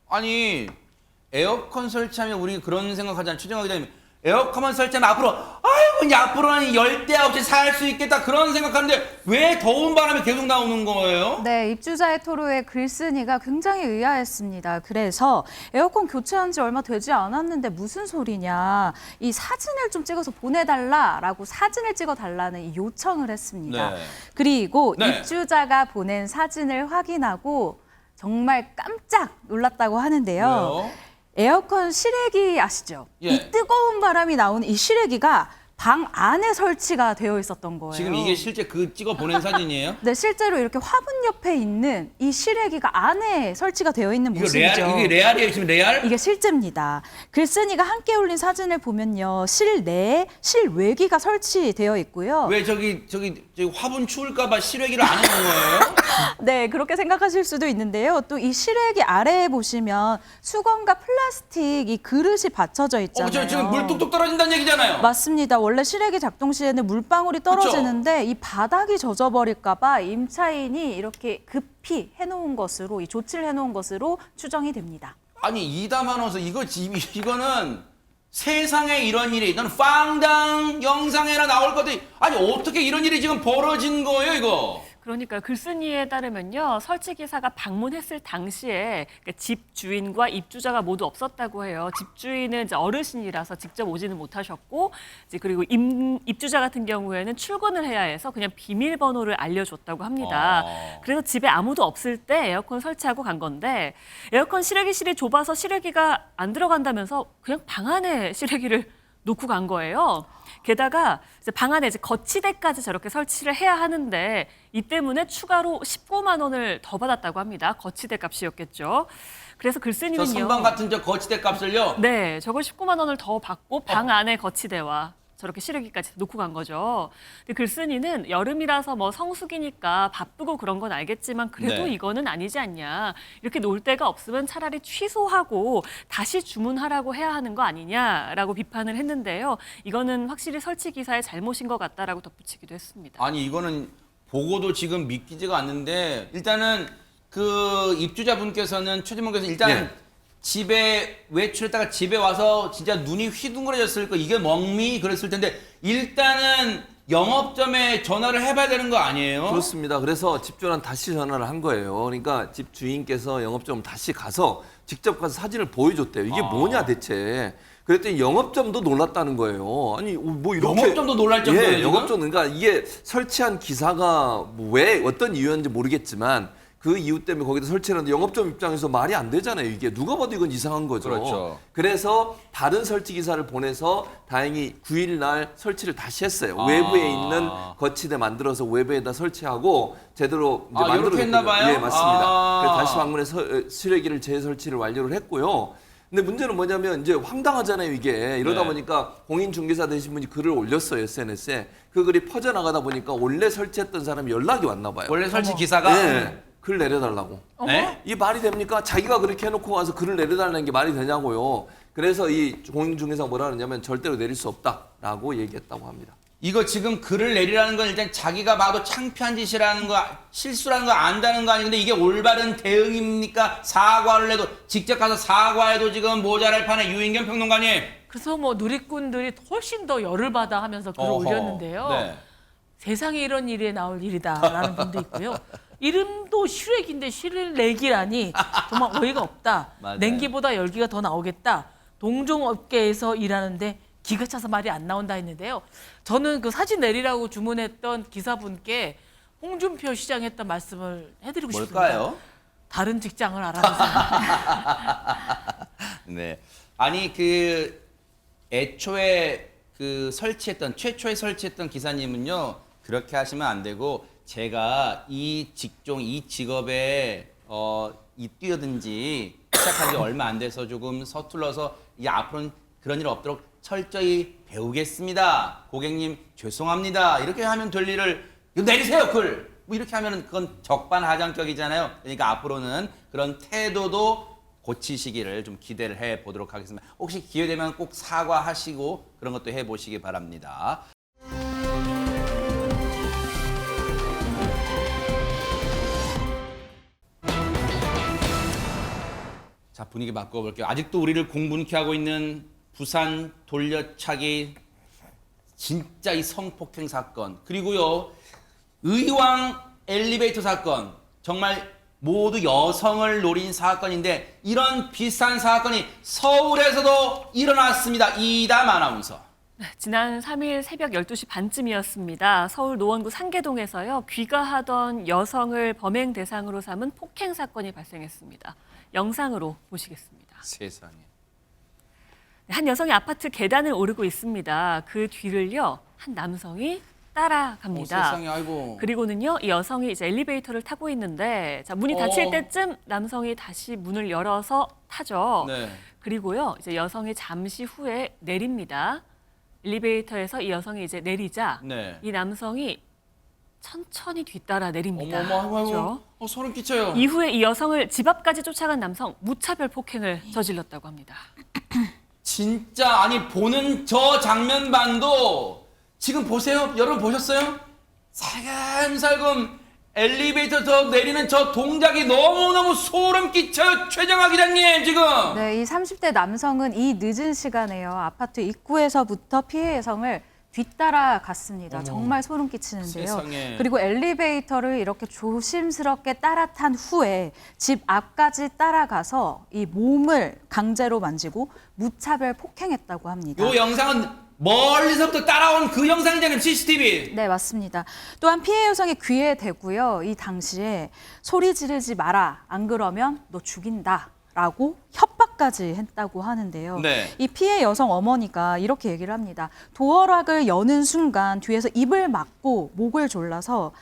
Speaker 1: 아니 에어컨 설치하면 우리 그런 생각하잖아요. 최정화 기자님. 에어컨만 설치하면 앞으로는 열대 없이 살 수 있겠다 그런 생각하는데 왜 더운 바람이 계속 나오는 거예요?
Speaker 2: 네, 입주자의 토로에 글쓴이가 굉장히 의아했습니다. 그래서 에어컨 교체한 지 얼마 되지 않았는데 무슨 소리냐. 이 사진을 좀 찍어서 보내달라라고 사진을 찍어달라는 이 요청을 했습니다.
Speaker 1: 네.
Speaker 2: 그리고
Speaker 1: 네.
Speaker 2: 입주자가 보낸 사진을 확인하고 정말 깜짝 놀랐다고 하는데요.
Speaker 1: 왜요?
Speaker 2: 에어컨 실외기 아시죠?
Speaker 1: 예.
Speaker 2: 이 뜨거운 바람이 나오는 이 실외기가 방 안에 설치가 되어 있었던 거예요.
Speaker 1: 지금 이게 실제 그 찍어 보낸 사진이에요?
Speaker 2: 네, 실제로 이렇게 화분 옆에 있는 이 실외기가 안에 설치가 되어 있는
Speaker 1: 이거
Speaker 2: 모습이죠.
Speaker 1: 이게 레알이에요? 지금 레알?
Speaker 2: 이게 실제입니다. 글쓴이가 함께 올린 사진을 보면요. 실내에 실외기가 설치되어 있고요.
Speaker 1: 왜 저기 화분 추울까봐 실외기를 안 해놓은 거예요?
Speaker 2: 네, 그렇게 생각하실 수도 있는데요. 또 이 실외기 아래에 보시면 수건과 플라스틱 이 그릇이 받쳐져 있잖아요.
Speaker 1: 저 지금 물 뚝뚝 떨어진다는 얘기잖아요.
Speaker 2: 맞습니다. 원래 실외기 작동 시에는 물방울이 떨어지는데 이 바닥이 젖어버릴까 봐 임차인이 이렇게 급히 해놓은 것으로 이 조치를 해놓은 것으로 추정이 됩니다.
Speaker 1: 아니 이담하면서 이거는 세상에 이런 일이 이건 빵당 영상에나 나올 것도 아니 어떻게 이런 일이 지금 벌어진 거예요 이거?
Speaker 3: 그러니까 글쓴이에 따르면요. 설치 기사가 방문했을 당시에 집주인과 입주자가 모두 없었다고 해요. 집주인은 이제 어르신이라서 직접 오지는 못하셨고 이제 그리고 입주자 같은 경우에는 출근을 해야 해서 그냥 비밀번호를 알려줬다고 합니다. 그래서 집에 아무도 없을 때 에어컨 설치하고 간 건데 에어컨 실외기실이 좁아서 실외기가 안 들어간다면서 그냥 방 안에 실외기를 놓고 간 거예요. 게다가 이제 방 안에 이제 거치대까지 저렇게 설치를 해야 하는데 이 때문에 추가로 19만 원을 더 받았다고 합니다. 거치대 값이었겠죠. 그래서
Speaker 1: 저
Speaker 3: 글쓴이는요.
Speaker 1: 선반 같은 저 거치대 값을요?
Speaker 3: 네, 저걸 19만 원을 더 받고 방 안에 거치대와 저렇게 실외기까지 놓고 간 거죠. 근데 글쓴이는 여름이라서 뭐 성수기니까 바쁘고 그런 건 알겠지만 그래도
Speaker 1: 네.
Speaker 3: 이거는 아니지 않냐. 이렇게 놀 데가 없으면 차라리 취소하고 다시 주문하라고 해야 하는 거 아니냐라고 비판을 했는데요. 이거는 확실히 설치 기사의 잘못인 것 같다라고 덧붙이기도 했습니다.
Speaker 1: 아니 이거는 보고도 지금 믿기지가 않는데 일단은 그 입주자분께서는 최진봉께서 일단
Speaker 5: 네.
Speaker 1: 집에 외출했다가 집에 와서 진짜 눈이 휘둥그레졌을 거 이게 멍미 그랬을 텐데 일단은 영업점에 전화를 해봐야 되는 거 아니에요?
Speaker 5: 그렇습니다. 그래서 집주인한테 다시 전화를 한 거예요. 그러니까 집 주인께서 영업점 다시 가서 직접 가서 사진을 보여줬대요. 이게 뭐냐 대체. 그랬더니 영업점도 놀랐다는 거예요. 아니 뭐 이렇게
Speaker 1: 영업점도 놀랄 정도예요,
Speaker 5: 예,
Speaker 1: 지금?
Speaker 5: 영업점 그러니까 이게 설치한 기사가 뭐 왜 어떤 이유였는지 모르겠지만 그 이유 때문에 거기다 설치했는데 영업점 입장에서 말이 안 되잖아요. 이게 누가 봐도 이건 이상한 거죠.
Speaker 1: 그렇죠.
Speaker 5: 그래서 다른 설치 기사를 보내서 다행히 9일 날 설치를 다시 했어요. 외부에 있는 거치대 만들어서 외부에다 설치하고 제대로 이제
Speaker 1: 이렇게 했나 봐요?
Speaker 5: 예, 맞습니다. 그래서 다시 방문해서 실외기를 재설치를 완료를 했고요. 근데 문제는 뭐냐면 이제 황당하잖아요, 이게. 이러다
Speaker 1: 네.
Speaker 5: 보니까 공인중개사 되신 분이 글을 올렸어요, SNS에. 그 글이 퍼져나가다 보니까 원래 설치했던 사람이 연락이 왔나 봐요.
Speaker 1: 원래 설치 기사가
Speaker 5: 네. 글 내려달라고.
Speaker 1: 네?
Speaker 5: 이 말이 됩니까? 자기가 그렇게 해놓고 와서 글을 내려달라는 게 말이 되냐고요. 그래서 이 공인중개사가 뭐라 그러냐면 절대로 내릴 수 없다라고 얘기했다고 합니다.
Speaker 1: 이거 지금 글을 내리라는 건 일단 자기가 봐도 창피한 짓이라는 거, 실수라는 거 안다는 거 아니에요. 근데 이게 올바른 대응입니까? 사과를 해도, 직접 가서 사과해도 지금 모자랄 판에 유인경 평론가님.
Speaker 8: 그래서 뭐 누리꾼들이 훨씬 더 열을 받아 하면서 글을
Speaker 1: 어허.
Speaker 8: 올렸는데요.
Speaker 1: 네.
Speaker 8: 세상에 이런 일이 나올 일이다라는 분도 있고요. 이름도 실외기인데 실내기라니 정말 어이가 없다.
Speaker 1: 맞아요.
Speaker 8: 냉기보다 열기가 더 나오겠다. 동종업계에서 일하는데 기가 차서 말이 안 나온다 했는데요. 저는 그 사진 내리라고 주문했던 기사분께 홍준표 시장이 했던 말씀을 해드리고 싶습니다.
Speaker 1: 뭘까요?
Speaker 8: 다른 직장을 알아보세요.
Speaker 1: 네. 아니 그 애초에 그 최초에 설치했던 기사님은요 그렇게 하시면 안 되고 제가 이 직종 이 직업에 뛰어든 지 시작한 지 얼마 안 돼서 조금 서툴러서 이제 앞으로는 그런 일 없도록 철저히 배우겠습니다. 고객님 죄송합니다. 이렇게 하면 될 일을 이거 내리세요 글. 뭐 이렇게 하면은 그건 적반하장격이잖아요. 그러니까 앞으로는 그런 태도도 고치시기를 좀 기대를 해 보도록 하겠습니다. 혹시 기회 되면 꼭 사과하시고 그런 것도 해 보시기 바랍니다. 자, 분위기 바꿔볼게요. 아직도 우리를 공분케 하고 있는 부산 돌려차기 진짜 이 성폭행 사건 그리고요 의왕 엘리베이터 사건 정말 모두 여성을 노린 사건인데 이런 비슷한 사건이 서울에서도 일어났습니다. 이담 아나운서.
Speaker 3: 지난 3일 새벽 12시 반쯤이었습니다. 서울 노원구 상계동에서요. 귀가하던 여성을 범행 대상으로 삼은 폭행 사건이 발생했습니다. 영상으로 보시겠습니다.
Speaker 1: 세상에.
Speaker 3: 한 여성이 아파트 계단을 오르고 있습니다. 그 뒤를요. 한 남성이 따라갑니다.
Speaker 1: 세상에 아이고.
Speaker 3: 그리고는요. 이 여성이 이제 엘리베이터를 타고 있는데 자, 문이 닫힐
Speaker 1: 어.
Speaker 3: 때쯤 남성이 다시 문을 열어서 타죠.
Speaker 1: 네.
Speaker 3: 그리고요. 이제 여성이 잠시 후에 내립니다. 엘리베이터에서 이 여성이 이제 내리자
Speaker 1: 네.
Speaker 3: 이 남성이 천천히 뒤따라 내립니다.
Speaker 1: 어머 아이고
Speaker 3: 그렇죠?
Speaker 1: 소름 끼쳐요.
Speaker 3: 이후에 이 여성을 집 앞까지 쫓아간 남성 무차별 폭행을 저질렀다고 합니다.
Speaker 1: 진짜 아니 보는 저 장면반도 지금 보세요. 여러분 보셨어요? 살금살금 엘리베이터 저 내리는 저 동작이 너무너무 소름 끼쳐요. 최정아 기자님 지금.
Speaker 2: 네, 이 30대 남성은 이 늦은 시간에요. 아파트 입구에서부터 피해 여성을 뒤따라 갔습니다. 정말 소름 끼치는데요.
Speaker 1: 세상에.
Speaker 2: 그리고 엘리베이터를 이렇게 조심스럽게 따라탄 후에 집 앞까지 따라가서 이 몸을 강제로 만지고 무차별 폭행했다고 합니다.
Speaker 1: 요 영상은 멀리서부터 따라온 그 영상이잖아요. CCTV.
Speaker 2: 네, 맞습니다. 또한 피해 여성의 귀에 대고요. 이 당시에 소리 지르지 마라. 안 그러면 너 죽인다. 라고 협박까지 했다고 하는데요.
Speaker 1: 네.
Speaker 2: 이 피해 여성 어머니가 이렇게 얘기를 합니다. 도어락을 여는 순간 뒤에서 입을 막고 목을 졸라서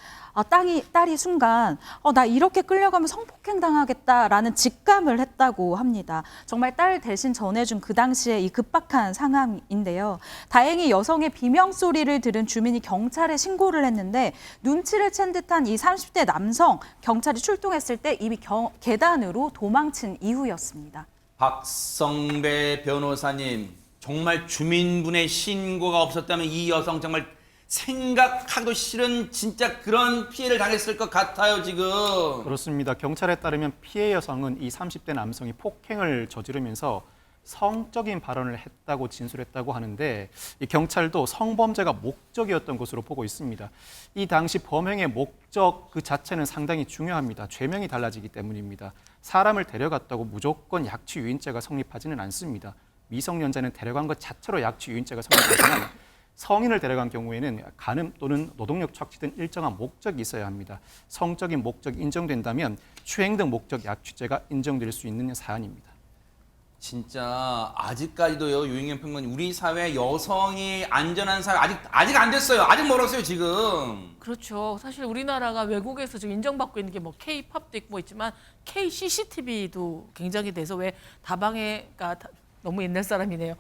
Speaker 2: 딸이 순간 나 이렇게 끌려가면 성폭행 당하겠다라는 직감을 했다고 합니다. 정말 딸 대신 전해준 그 당시에 이 급박한 상황인데요. 다행히 여성의 비명 소리를 들은 주민이 경찰에 신고를 했는데 눈치를 챈 듯한 이 30대 남성 경찰이 출동했을 때 이미 계단으로 도망친 이후였습니다.
Speaker 1: 박성배 변호사님 정말 주민분의 신고가 없었다면 이 여성 정말 생각하기도 싫은 진짜 그런 피해를 당했을 것 같아요 지금.
Speaker 4: 그렇습니다. 경찰에 따르면 피해 여성은 이 30대 남성이 폭행을 저지르면서 성적인 발언을 했다고 진술했다고 하는데 이 경찰도 성범죄가 목적이었던 것으로 보고 있습니다. 이 당시 범행의 목적 그 자체는 상당히 중요합니다. 죄명이 달라지기 때문입니다. 사람을 데려갔다고 무조건 약취유인죄가 성립하지는 않습니다. 미성년자는 데려간 것 자체로 약취유인죄가 성립하지만 성인을 데려간 경우에는 간음 또는 노동력 착취 등 일정한 목적이 있어야 합니다. 성적인 목적이 인정된다면 추행 등 목적 약취죄가 인정될 수 있는 사안입니다.
Speaker 1: 진짜 아직까지도요 유인경 평론가님 우리 사회 여성이 안전한 사회 아직 안 됐어요. 아직 멀었어요 지금.
Speaker 8: 그렇죠. 사실 우리나라가 외국에서 지금 인정받고 있는 게 뭐 K-팝도 있고 뭐 있지만 K-CCTV도 굉장히 돼서 왜 다방에가 너무 옛날 사람이네요.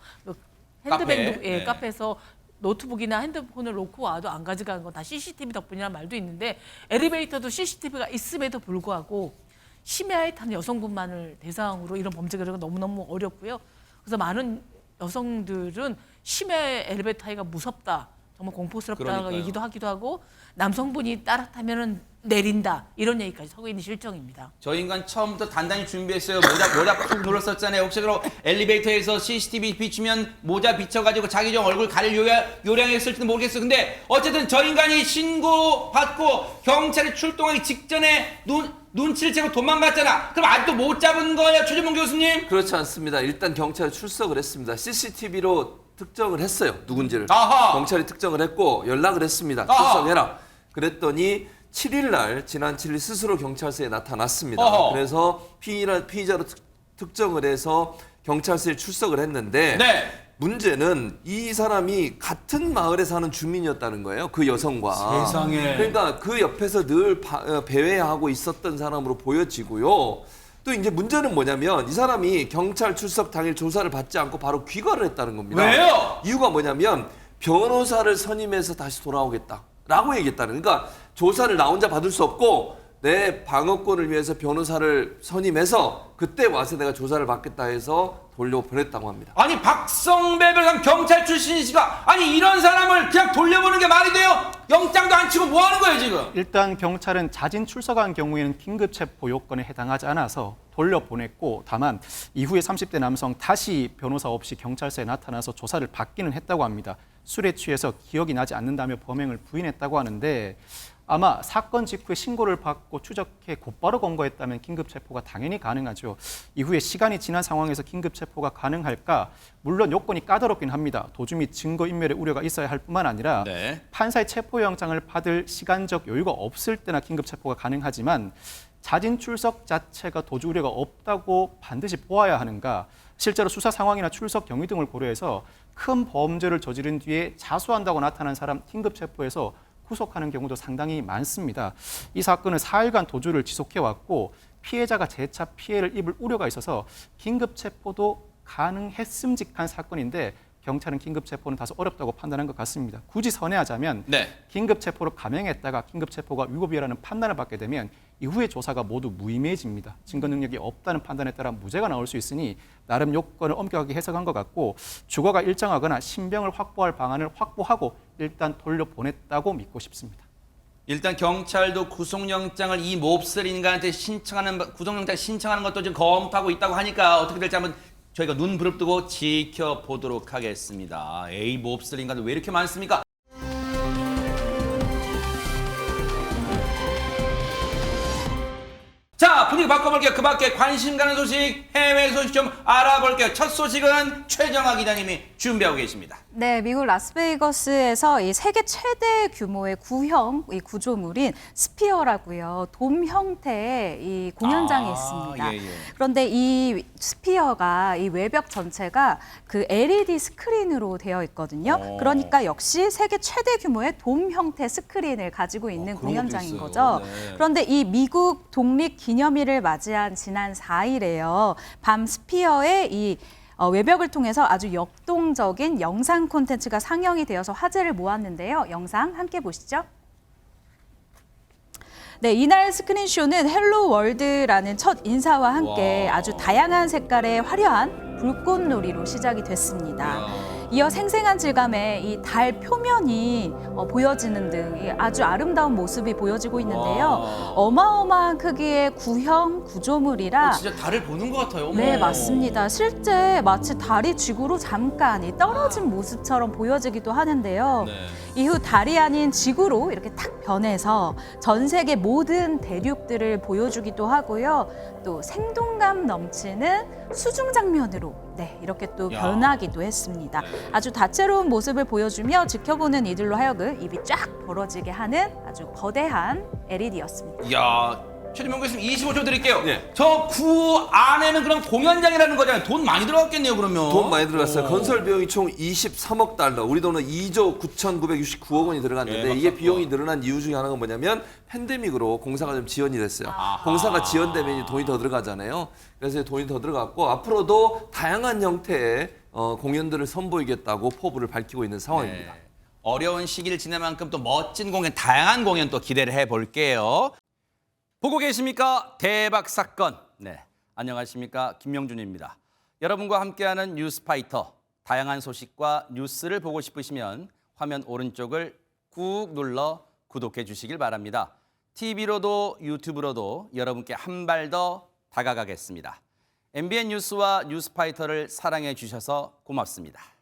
Speaker 8: 핸드백
Speaker 1: 카페. 네.
Speaker 8: 카페에서 노트북이나 핸드폰을 놓고 와도 안 가져가는 건 다 CCTV 덕분이라는 말도 있는데 엘리베이터도 CCTV가 있음에도 불구하고 심야에 타는 여성분만을 대상으로 이런 범죄가 일어나는 건 너무너무 어렵고요. 그래서 많은 여성들은 심해 엘리베이터 타기가 무섭다, 정말 공포스럽다고
Speaker 1: 그러니까요.
Speaker 8: 얘기도 하기도 하고 남성분이 따뜻하면은 내린다 이런 얘기까지 하고 있는 실정입니다.
Speaker 1: 저 인간 처음부터 단단히 준비했어요. 모자 푹 눌렀었잖아요. 혹시 그럼 엘리베이터에서 CCTV 비추면 모자 비춰가지고 자기 좀 얼굴 가릴 요량했을지도 모르겠어. 근데 어쨌든 저 인간이 신고 받고 경찰이 출동하기 직전에 눈치를 채고 도망갔잖아. 그럼 아직도 못 잡은 거예요, 최재문 교수님?
Speaker 5: 그렇지 않습니다. 일단 경찰에 출석을 했습니다. CCTV로 특정을 했어요. 누군지를.
Speaker 1: 아하.
Speaker 5: 경찰이 특정을 했고 연락을 했습니다.
Speaker 1: 아하.
Speaker 5: 출석해라. 그랬더니 7일 날 지난 7일 스스로 경찰서에 나타났습니다.
Speaker 1: 어허.
Speaker 5: 그래서 피의자로 특정을 해서 경찰서에 출석을 했는데
Speaker 1: 네.
Speaker 5: 문제는 이 사람이 같은 마을에 사는 주민이었다는 거예요. 그 여성과.
Speaker 1: 세상에.
Speaker 5: 그러니까 그 옆에서 늘 배회하고 있었던 사람으로 보여지고요. 또 이제 문제는 뭐냐면 이 사람이 경찰 출석 당일 조사를 받지 않고 바로 귀가를 했다는 겁니다.
Speaker 1: 왜요?
Speaker 5: 이유가 뭐냐면 변호사를 선임해서 다시 돌아오겠다라고 얘기했다는. 그러니까 조사를 나 혼자 받을 수 없고 내 방어권을 위해서 변호사를 선임해서 그때 와서 내가 조사를 받겠다 해서 돌려보냈다고 합니다.
Speaker 1: 아니 박성배 변호사 경찰 출신이시가 아니 이런 사람을 그냥 돌려보는 게 말이 돼요? 영장도 안 치고 뭐 하는 거예요 지금?
Speaker 4: 일단 경찰은 자진 출석한 경우에는 긴급 체포 요건에 해당하지 않아서 돌려보냈고, 다만 이후에 30대 남성 다시 변호사 없이 경찰서에 나타나서 조사를 받기는 했다고 합니다. 술에 취해서 기억이 나지 않는다며 범행을 부인했다고 하는데, 아마 사건 직후에 신고를 받고 추적해 곧바로 검거했다면 긴급 체포가 당연히 가능하죠. 이후에 시간이 지난 상황에서 긴급 체포가 가능할까? 물론 요건이 까다롭긴 합니다. 도주 및 증거 인멸의 우려가 있어야 할 뿐만 아니라
Speaker 1: 네.
Speaker 4: 판사의 체포영장을 받을 시간적 여유가 없을 때나 긴급 체포가 가능하지만 자진 출석 자체가 도주 우려가 없다고 반드시 보아야 하는가? 실제로 수사 상황이나 출석 경위 등을 고려해서 큰 범죄를 저지른 뒤에 자수한다고 나타난 사람 긴급 체포해서 구속하는 경우도 상당히 많습니다. 이 사건은 4일간 도주를 지속해왔고 피해자가 재차 피해를 입을 우려가 있어서 긴급 체포도 가능했음직한 사건인데 경찰은 긴급 체포는 다소 어렵다고 판단한 것 같습니다. 굳이 선회하자면
Speaker 1: 네.
Speaker 4: 긴급 체포로 감행했다가 긴급 체포가 위법이라는 판단을 받게 되면 이후의 조사가 모두 무의미해집니다. 증거 능력이 없다는 판단에 따라 무죄가 나올 수 있으니 나름 요건을 엄격하게 해석한 것 같고 주거가 일정하거나 신병을 확보할 방안을 확보하고 일단 돌려보냈다고 믿고 싶습니다.
Speaker 1: 일단 경찰도 구속영장을 이 몹쓸 인간한테 구속영장 신청하는 것도 지금 검토하고 있다고 하니까 어떻게 될지 한번 저희가 눈 부릅뜨고 지켜보도록 하겠습니다. 에이 몹쓸 인간들 왜 이렇게 많습니까? 자, 분위기 바꿔볼게요. 그 밖에 관심 가는 소식, 해외 소식 좀 알아볼게요. 첫 소식은 최정아 기자님이 준비하고 계십니다.
Speaker 2: 네, 미국 라스베이거스에서 이 세계 최대 규모의 구형 이 구조물인 스피어라고요. 돔 형태의 이 공연장이 있습니다.
Speaker 1: 예, 예.
Speaker 2: 그런데 이 스피어가 이 외벽 전체가 그 LED 스크린으로 되어 있거든요. 그러니까 역시 세계 최대 규모의 돔 형태 스크린을 가지고 있는
Speaker 1: 그런 것도
Speaker 2: 공연장인
Speaker 1: 있어요.
Speaker 2: 거죠.
Speaker 1: 네.
Speaker 2: 그런데 이 미국 독립 기념일을 맞이한 지난 4일에요. 밤 스피어의 이 외벽을 통해서 아주 역동적인 영상 콘텐츠가 상영이 되어서 화제를 모았는데요. 영상 함께 보시죠. 네, 이날 스크린쇼는 헬로 월드라는 첫 인사와 함께
Speaker 1: 와.
Speaker 2: 아주 다양한 색깔의 화려한 불꽃놀이로 시작이 됐습니다. 이어 생생한 질감의 이 달 표면이 보여지는 등 아주 아름다운 모습이 보여지고 있는데요.
Speaker 1: 와.
Speaker 2: 어마어마한 크기의 구형 구조물이라
Speaker 1: 진짜 달을 보는 것 같아요.
Speaker 2: 네,
Speaker 1: 어머.
Speaker 2: 맞습니다. 실제 마치 달이 지구로 잠깐 떨어진 모습처럼 보여지기도 하는데요.
Speaker 1: 네.
Speaker 2: 이후 달이 아닌 지구로 이렇게 탁 변해서 전 세계 모든 대륙들을 보여주기도 하고요. 또 생동감 넘치는 수중 장면으로 이렇게 또
Speaker 1: 야.
Speaker 2: 변하기도 했습니다.
Speaker 1: 네.
Speaker 2: 아주 다채로운 모습을 보여주며 지켜보는 이들로 하여금 입이 쫙 벌어지게 하는 아주 거대한 LED였습니다.
Speaker 1: 이야, 최재명 교수님 25초 드릴게요.
Speaker 5: 네.
Speaker 1: 저 구 안에는 그럼 공연장이라는 거잖아요. 돈 많이 들어갔겠네요, 그러면.
Speaker 5: 돈 많이 들어갔어요.
Speaker 1: 오.
Speaker 5: 건설 비용이 총 23억 달러, 우리 돈은 2조 9,969억 원이 들어갔는데
Speaker 1: 예,
Speaker 5: 이게
Speaker 1: 맞다.
Speaker 5: 비용이 늘어난 이유 중에 하나가 뭐냐면 팬데믹으로 공사가 좀 지연이 됐어요.
Speaker 1: 아하.
Speaker 5: 공사가 지연되면 돈이 더 들어가잖아요. 그래서 돈이 더 들어갔고 앞으로도 다양한 형태의 공연들을 선보이겠다고 포부를 밝히고 있는 상황입니다.
Speaker 1: 네. 어려운 시기를 지낸 만큼 또 멋진 공연, 다양한 공연 또 기대를 해볼게요. 보고 계십니까? 대박 사건. 네, 안녕하십니까? 김명준입니다. 여러분과 함께하는 뉴스파이터. 다양한 소식과 뉴스를 보고 싶으시면 화면 오른쪽을 꾹 눌러 구독해 주시길 바랍니다. TV로도 유튜브로도 여러분께 한 발 더 다가가겠습니다. MBN 뉴스와 뉴스파이터를 사랑해 주셔서 고맙습니다.